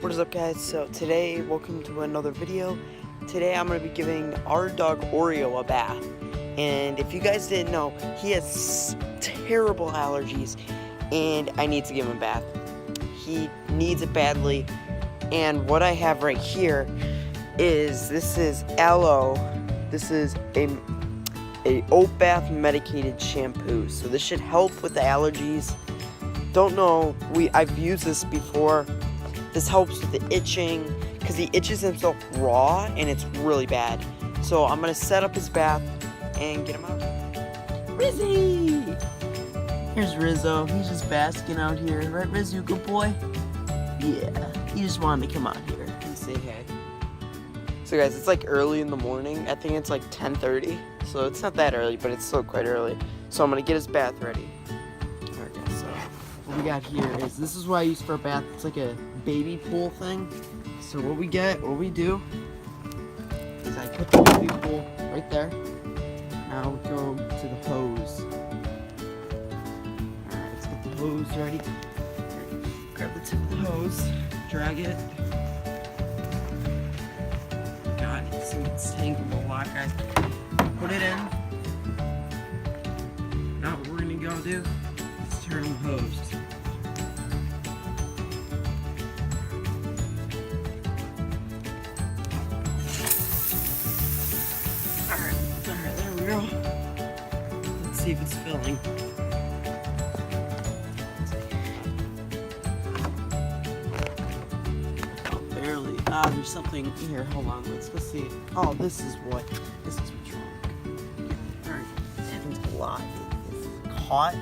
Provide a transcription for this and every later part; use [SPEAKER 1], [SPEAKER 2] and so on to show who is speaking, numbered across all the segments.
[SPEAKER 1] What is up, guys? So today, welcome to another video. Today I'm going to be giving our dog Oreo a bath. And if you guys didn't know, he has terrible allergies and I need to give him a bath. He needs it badly. And what I have right here is, this is aloe. This is a oat bath medicated shampoo. So this should help with the allergies. Don't know, I've used this before. This helps with the itching because he itches himself raw and it's really bad. So I'm gonna set up his bath and get him out. Rizzy! Here's Rizzo. He's just basking out here, right, Rizzo? Good boy. Yeah, he just wanted to come out here and say hey. So guys, it's like early in the morning. I think it's like 10:30. So it's not that early, but it's still quite early. So I'm gonna get his bath ready. Alright guys, so what we got here is, this is what I use for a bath. It's like a baby pool thing. So what we do is I put the baby pool right there. Now we go to the hose. Alright, let's get the hose ready. Grab the tip of the hose, drag it. God, it's tangled a lot, guys. Put it in. Now what we're gonna go do is turn the hose. Alright, there we go. Let's see if it's filling. Oh, barely. There's something here. Hold on, let's see. Oh, this is what's wrong. Alright, this happens a lot. It's caught.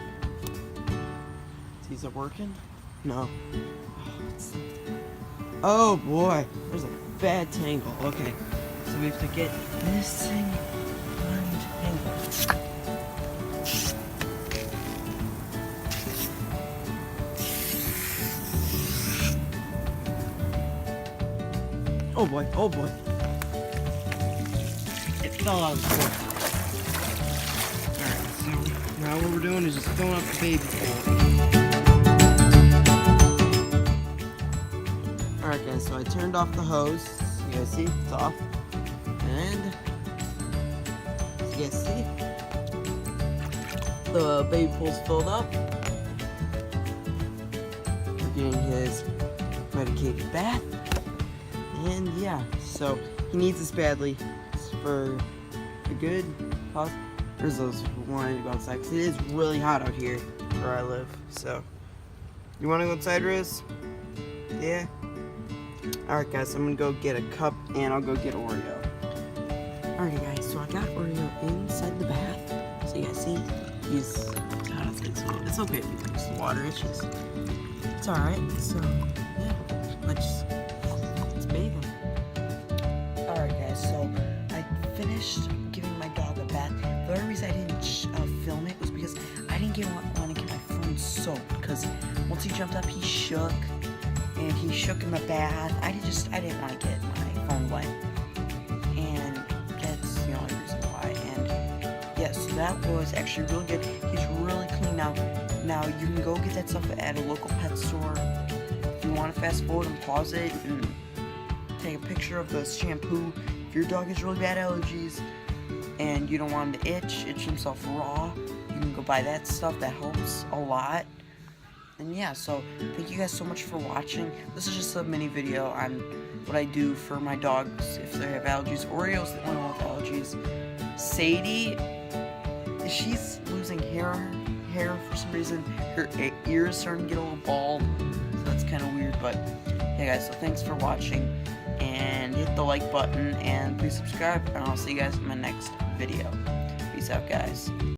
[SPEAKER 1] Is it working? No. Oh boy, there's a bad tangle. Okay, so we have to get this thing untangled. Oh boy, oh boy. It fell out of the pool. Alright, so now what we're doing is just filling up the baby pool. Alright guys, so I turned off the hose. You guys see? It's off. And as you guys see, the baby pool's filled up. We're getting his medicated bath. And yeah, so he needs this badly for a good pause. There's those who wanted to go outside because it is really hot out here where I live. So, you want to go outside, Riz? Yeah? Alright guys, I'm going to go get a cup and I'll go get Oreo. Alright guys, so I got Oreo inside the bath. So you guys see, he's out of things. So it's okay if he drinks the water, it's just, it's alright. So, yeah, let's bathe him. Alright guys, so I finished giving my dog a bath. The only reason I didn't film it was because I didn't want to get my phone soaked. Because once he jumped up, he shook. And he shook in the bath. I didn't want to get my phone wet. And that's the only reason why. And yes, that was actually really good. He's really clean now. Now you can go get that stuff at a local pet store. If you want to fast forward and pause it and take a picture of the shampoo. If your dog has really bad allergies and you don't want him to itch himself raw, you can go buy that stuff. That helps a lot. And yeah, so thank you guys so much for watching. This is just a mini video on what I do for my dogs if they have allergies. Oreo's the only one with allergies. Sadie, she's losing hair for some reason. Her ears starting to get a little bald, so that's kind of weird. But yeah guys, so thanks for watching, and hit the like button, and please subscribe, and I'll see you guys in my next video. Peace out, guys.